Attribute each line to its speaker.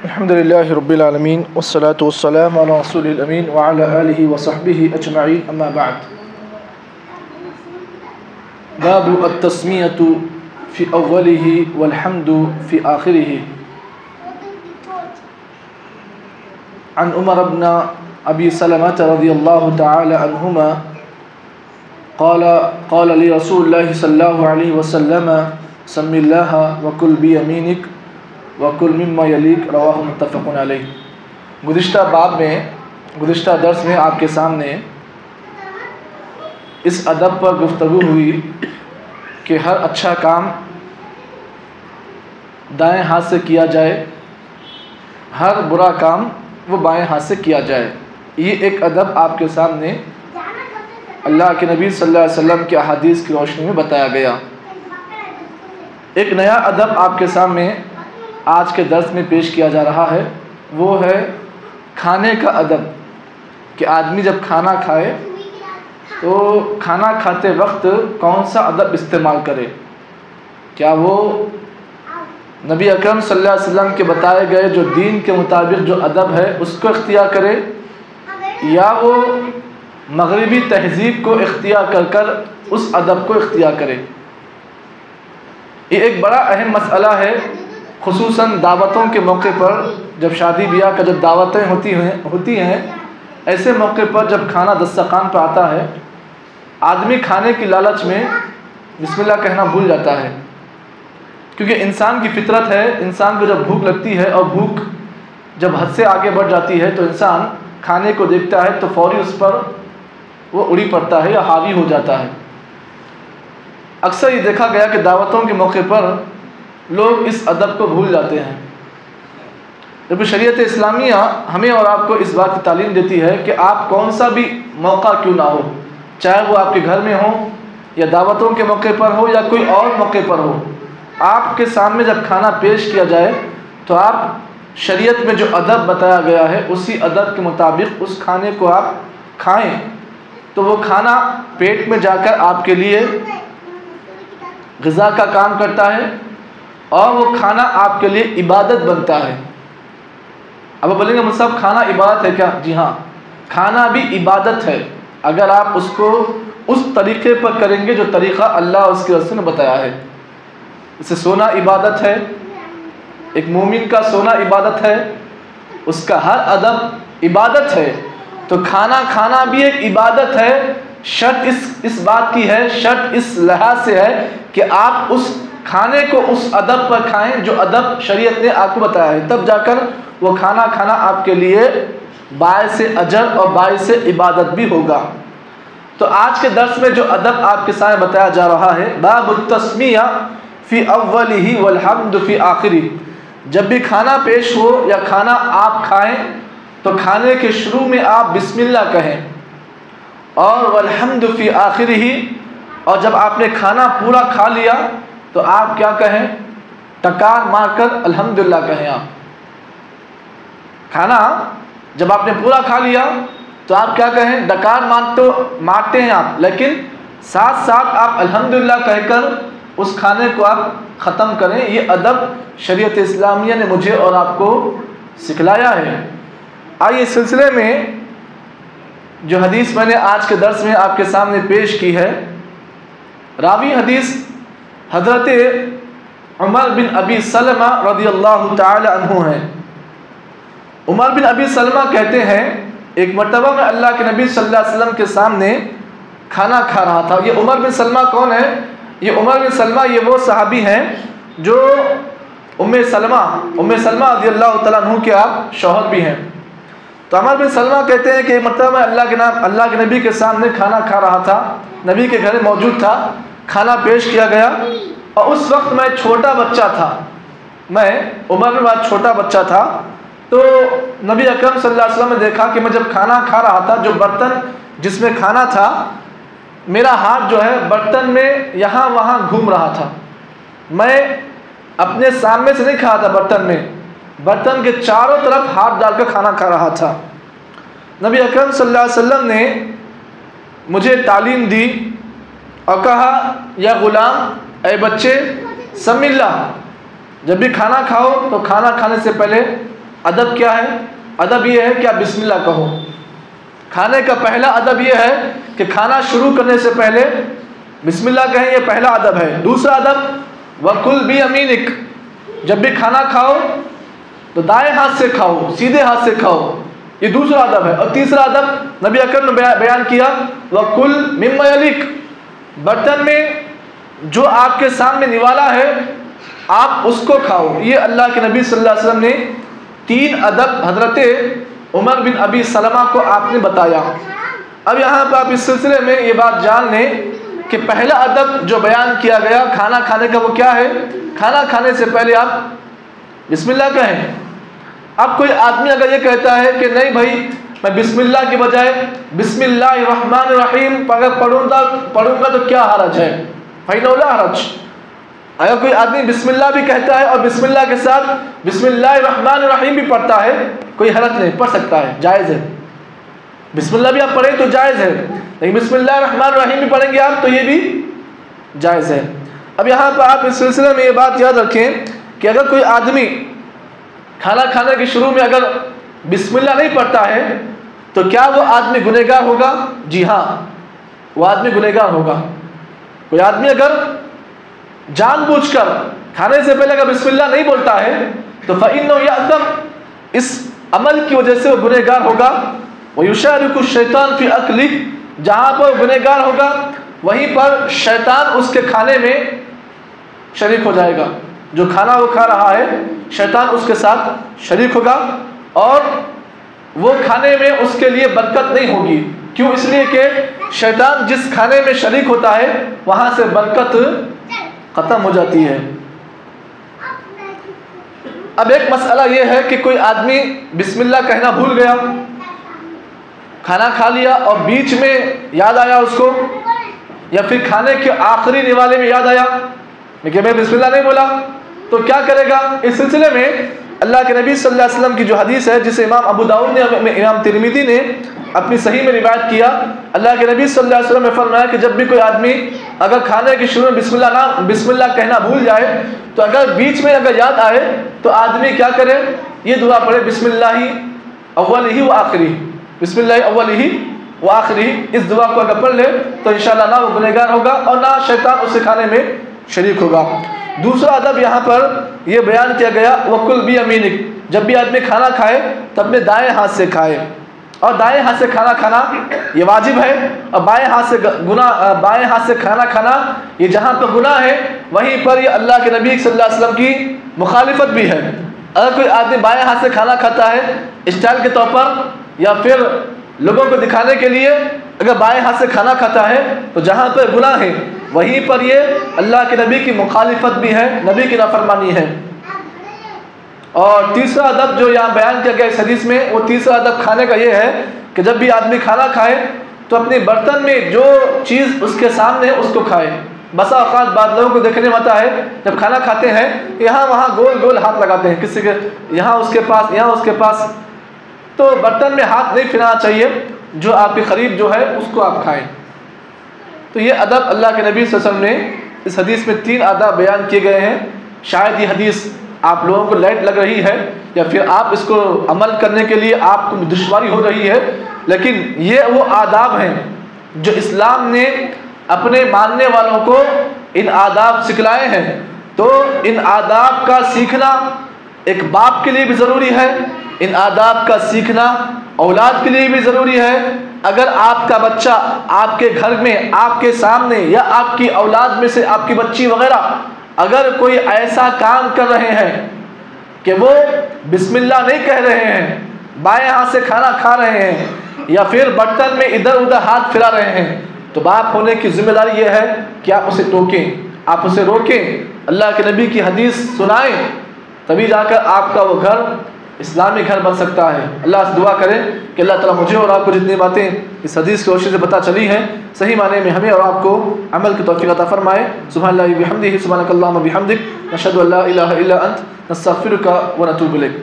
Speaker 1: الحمد لله رب العالمين والصلاة والسلام على رسول الأمين وعلى آله وصحبه أجمعين أما بعد. باب التسمية في أوله والحمد في آخره. عن عمر بن أبي سلمة رضي الله تعالى عنهما قال لي رسول الله صلى الله عليه وسلم سم الله وكل بيمينك وَكُلْ مِمَّا يَلِيكَ رواہ متفق علیہ. گزشتہ درس میں آپ کے سامنے اس ادب پر گفتگو ہوئی کہ ہر اچھا کام دائیں ہاتھ سے کیا جائے، ہر برا کام وہ بائیں ہاتھ سے کیا جائے. یہ ایک ادب آپ کے سامنے اللہ کے نبی صلی اللہ علیہ وسلم کے احادیث کی روشنی میں بتایا گیا. ایک نیا ادب آپ کے سامنے آج کے درس میں پیش کیا جا رہا ہے، وہ ہے کھانے کا ادب. کہ آدمی جب کھانا کھائے تو کھانا کھاتے وقت کون سا ادب استعمال کرے. کیا وہ نبی اکرم صلی اللہ علیہ وسلم کے بتائے گئے جو دین کے مطابق جو ادب ہے اس کو اختیار کرے، یا وہ مغربی تہذیب کو اختیار کر اس ادب کو اختیار کرے. یہ ایک بڑا اہم مسئلہ ہے، خصوصاً دعوتوں کے موقع پر. جب شادی بیاہ کا جب دعوتیں ہوتی ہیں ایسے موقع پر جب کھانا دسترخوان پر آتا ہے، آدمی کھانے کی لالچ میں بسم اللہ کہنا بھول جاتا ہے. کیونکہ انسان کی فطرت ہے، انسان کو جب بھوک لگتی ہے اور بھوک جب حد سے آگے بڑھ جاتی ہے تو انسان کھانے کو دیکھتا ہے تو فوری اس پر وہ اڑی پڑتا ہے یا حاوی ہو جاتا ہے. اکثر یہ دیکھا گیا کہ دعوتوں کے موقع پر لوگ اس ادب کو بھول جاتے ہیں. جب شریعت اسلامیہ ہمیں اور آپ کو اس بات کی تعلیم دیتی ہے کہ آپ کون سا بھی موقع کیوں نہ ہو، چاہے وہ آپ کے گھر میں ہو یا دعوتوں کے موقع پر ہو یا کوئی اور موقع پر ہو، آپ کے سامنے جب کھانا پیش کیا جائے تو آپ شریعت میں جو ادب بتایا گیا ہے اسی ادب کے مطابق اس کھانے کو آپ کھائیں. تو وہ کھانا پیٹ میں جا کر آپ کے لیے غذا کا کام کرتا ہے اور وہ کھانا آپ کے لیے عبادت بنتا ہے. اب آپ بولیں گے مصعب کھانا عبادت ہے کیا؟ جی ہاں، کھانا بھی عبادت ہے اگر آپ اس کو اس طریقے پر کریں گے جو طریقہ اللہ اور اس کے رسول نے بتایا ہے. اسے سونا عبادت ہے، ایک مومن کا سونا عبادت ہے، اس کا ہر ادب عبادت ہے. تو کھانا بھی ایک عبادت ہے. شرط اس بات کی ہے، شرط اس لحاظ سے ہے کہ آپ اس کھانے کو اس ادب پر کھائیں جو ادب شریعت نے آپ کو بتایا ہے، تب جا کر وہ کھانا آپ کے لیے باعث اجر اور باعث عبادت بھی ہوگا. تو آج کے درس میں جو ادب آپ کے سامنے بتایا جا رہا ہے، باب التسمیہ فی اولہ والحمد فی آخرہ. جب بھی کھانا پیش ہو یا کھانا آپ کھائیں تو کھانے کے شروع میں آپ بسم اللہ کہیں اور والحمد فی آخرہ. اور جب آپ نے کھانا پورا کھا لیا تو آپ کیا کہیں؟ ٹکار مار کر الحمدللہ کہیں. آپ کھانا جب آپ نے پورا کھا لیا تو آپ کیا کہیں؟ ڈکار مارتے ہیں آپ، لیکن ساتھ ساتھ آپ الحمدللہ کہہ کر اس کھانے کو آپ ختم کریں. یہ ادب شریعت اسلامیہ نے مجھے اور آپ کو سکھلایا ہے. آئیے اس سلسلے میں جو حدیث میں نے آج کے درس میں آپ کے سامنے پیش کی ہے، راوی حدیث حضرت عمر بن ابی سلمہ رضی اللہ تعالی عنہ ہیں. عمر بن ابی سلمہ کہتے ہیں ایک مرتبہ میں اللہ کے نبی صلی اللہ علیہ وسلم کے سامنے کھانا کھا رہا تھا. یہ عمر بن سلمہ کون ہے؟ یہ عمر بن سلمہ یہ وہ صحابی ہیں جو ام سلمہ رضی اللہ تعالیٰ عنہ کے آپ شوہر بھی ہیں. تو عمر بن سلمہ کہتے ہیں کہ ایک مرتبہ میں اللہ کے نبی کے سامنے کھانا کھا رہا تھا، نبی کے گھر موجود تھا، کھانا پیش کیا گیا اور اس وقت میں چھوٹا بچہ تھا، میں عمر میں بہت چھوٹا بچہ تھا. تو نبی اکرم صلی اللہ علیہ وسلم نے دیکھا کہ میں جب کھانا کھا رہا تھا، جو برتن جس میں کھانا تھا، میرا ہاتھ جو ہے برتن میں یہاں وہاں گھوم رہا تھا. میں اپنے سامنے سے نہیں کھا تھا، برتن کے چاروں طرف ہاتھ ڈال کر کھانا کھا رہا تھا. نبی اکرم صلی اللہ علیہ وسلم نے مجھے تعلیم دی اور کہا یا غلام، اے بچے، سم اللہ، جب بھی کھانا کھاؤ تو کھانا کھانے سے پہلے ادب کیا ہے؟ ادب یہ ہے کہ آپ بسم اللہ کہو. کھانے کا پہلا ادب یہ ہے کہ کھانا شروع کرنے سے پہلے بسم اللہ کہیں، یہ پہلا ادب ہے. دوسرا ادب وَكُلْ بِيَمِينِكَ، جب بھی کھانا کھاؤ تو دائیں ہاتھ سے کھاؤ، سیدھے ہاتھ سے کھاؤ، یہ دوسرا ادب ہے. اور تیسرا ادب نبی اکرم نے بیان کیا وَكُلْ مِمَّا يَلِيكَ، برتن میں جو آپ کے سامنے نوالا ہے آپ اس کو کھاؤ. یہ اللہ کے نبی صلی اللہ علیہ وسلم نے 3 ادب حضرت عمر بن ابی سلمہ کو آپ نے بتایا. اب یہاں پہ آپ اس سلسلے میں یہ بات جان لیں کہ پہلا ادب جو بیان کیا گیا کھانا کھانے کا وہ کیا ہے؟ کھانا کھانے سے پہلے آپ بسم اللہ کہیں. اب کوئی آدمی اگر یہ کہتا ہے کہ نہیں بھائی میں بسم اللہ کے بجائے بسم اللہ الرحمن الرحیم اگر پڑھوں گا تو کیا حرج ہے؟ فَإِنَّهُ لَا حَرَجَ. اگر کوئی آدمی بسم اللہ بھی کہتا ہے اور بسم اللہ کے ساتھ بسم اللہ الرحمن الرحیم بھی پڑھتا ہے، کوئی حرج نہیں، پڑھ سکتا ہے، جائز ہے. بسم اللہ بھی آپ پڑھیں تو جائز ہے، لیکن بسم اللہ الرحمن الرحیم بھی پڑھیں گے آپ تو یہ بھی جائز ہے. اب یہاں پر آپ اس سلسلے میں یہ بات یاد رکھیں کہ اگر کوئی آدمی کھانا کھانے کے شروع میں اگر بسم اللہ نہیں پڑھتا ہے تو کیا وہ آدمی گنہگار ہوگا؟ جی ہاں، وہ آدمی گنہگار ہوگا. کوئی آدمی اگر جان بوجھ کر کھانے سے پہلے اگر بسم اللہ نہیں بولتا ہے تو فَإِنَّهُ يَأْثَمُ، اس عمل کی وجہ سے وہ گنہگار ہوگا. وَيُشَارِكُ الشَّيْطَانُ فِي أَكْلِهِ، جہاں پر گنہگار ہوگا وہیں پر شیطان اس کے کھانے میں شریک ہو جائے گا. جو کھانا وہ کھا رہا ہے شیطان اس کے ساتھ شریک ہوگا اور وہ کھانے میں اس کے لیے برکت نہیں ہوگی. کیوں؟ اس لیے کہ شیطان جس کھانے میں شریک ہوتا ہے وہاں سے برکت ختم ہو جاتی ہے. اب ایک مسئلہ یہ ہے کہ کوئی آدمی بسم اللہ کہنا بھول گیا، کھانا کھا لیا اور بیچ میں یاد آیا اس کو، یا پھر کھانے کے آخری نوالے میں یاد آیا کہ میں بسم اللہ نہیں بولا، تو کیا کرے گا؟ اس سلسلے میں اللہ کے نبی صلی اللہ علیہ وسلم کی جو حدیث ہے جسے امام ابو داؤد نے امام ترمذی نے اپنی صحیح میں روایت کیا، اللہ کے نبی صلی اللہ علیہ وسلم نے فرمایا کہ جب بھی کوئی آدمی اگر کھانے کے شروع میں بسم اللہ کہنا بھول جائے تو اگر بیچ میں اگر یاد آئے تو آدمی کیا کرے؟ یہ دعا پڑھے بسم اللہ اولہ و آخرہ، بسم اللہ اولہ و آخرہ. اس دعا کو اگر پڑھ لے تو انشاءاللہ نہ وہ گنہگار ہوگا اور نہ شیطان اسے کھانے میں شریک ہوگا. دوسرا ادب یہاں پر یہ بیان کیا گیا وَكُلْ بِيَمِينِكَ، جب بھی آدمی کھانا کھائے تو اپنے دائیں ہاتھ سے کھائے. اور دائیں ہاتھ سے کھانا کھانا یہ واجب ہے، اور بائیں ہاتھ سے کھانا کھانا یہ جہاں پر گناہ ہے وہیں پر یہ اللہ کے نبی صلی اللہ علیہ وسلم کی مخالفت بھی ہے. اگر کوئی آدمی بائیں ہاتھ سے کھانا کھاتا ہے اسٹائل کے طور پر یا پھر لوگوں کو دکھانے کے لیے اگر بائیں ہاتھ سے کھانا کھاتا ہے تو جہاں پر گناہ ہے وہیں پر یہ اللہ کے نبی کی مخالفت بھی ہے، نبی کی نافرمانی ہے. اور تیسرا ادب جو یہاں بیان کیا گیا اس حدیث میں، وہ تیسرا ادب کھانے کا یہ ہے کہ جب بھی آدمی کھانا کھائے تو اپنے برتن میں جو چیز اس کے سامنے ہے اس کو کھائے. بسا اوقات بعض لوگوں کو دیکھنے میں آتا ہے جب کھانا کھاتے ہیں یہاں وہاں گول گول ہاتھ لگاتے ہیں، کسی کے یہاں اس کے پاس یہاں اس کے پاس، تو برتن میں ہاتھ نہیں پھیلانا چاہیے. جو آپ کے قریب جو ہے اس کو آپ کھائیں. تو یہ ادب اللہ کے نبی صلی اللہ علیہ وسلم نے اس حدیث میں 3 آداب بیان کیے گئے ہیں. شاید یہ حدیث آپ لوگوں کو لائٹ لگ رہی ہے یا پھر آپ اس کو عمل کرنے کے لیے آپ کو دشواری ہو رہی ہے، لیکن یہ وہ آداب ہیں جو اسلام نے اپنے ماننے والوں کو ان آداب سکھلائے ہیں. تو ان آداب کا سیکھنا ایک باپ کے لیے بھی ضروری ہے، ان آداب کا سیکھنا اولاد کے لیے بھی ضروری ہے. اگر آپ کا بچہ آپ کے گھر میں آپ کے سامنے یا آپ کی اولاد میں سے آپ کی بچی وغیرہ اگر کوئی ایسا کام کر رہے ہیں کہ وہ بسم اللہ نہیں کہہ رہے ہیں، بائیں ہاتھ سے کھانا کھا رہے ہیں یا پھر برتن میں ادھر ادھر ہاتھ پھیلا رہے ہیں، تو باپ ہونے کی ذمہ داری یہ ہے کہ آپ اسے ٹوکیں، آپ اسے روکیں، اللہ کے نبی کی حدیث سنائیں، تبھی جا کر آپ کا وہ گھر اسلامی گھر بن سکتا ہے. اللہ سے دعا کریں کہ اللہ تعالیٰ مجھے اور آپ کو جتنی باتیں اس حدیث کی روشنی سے پتہ چلی ہیں صحیح معنی میں ہمیں اور آپ کو عمل کی توفیق عطا فرمائے. سبحان اللہ وبحمدہ، سبحانک اللہم وبحمدک، نشہد ان لا الہ الا انت، نستغفرک ونتوب الیک.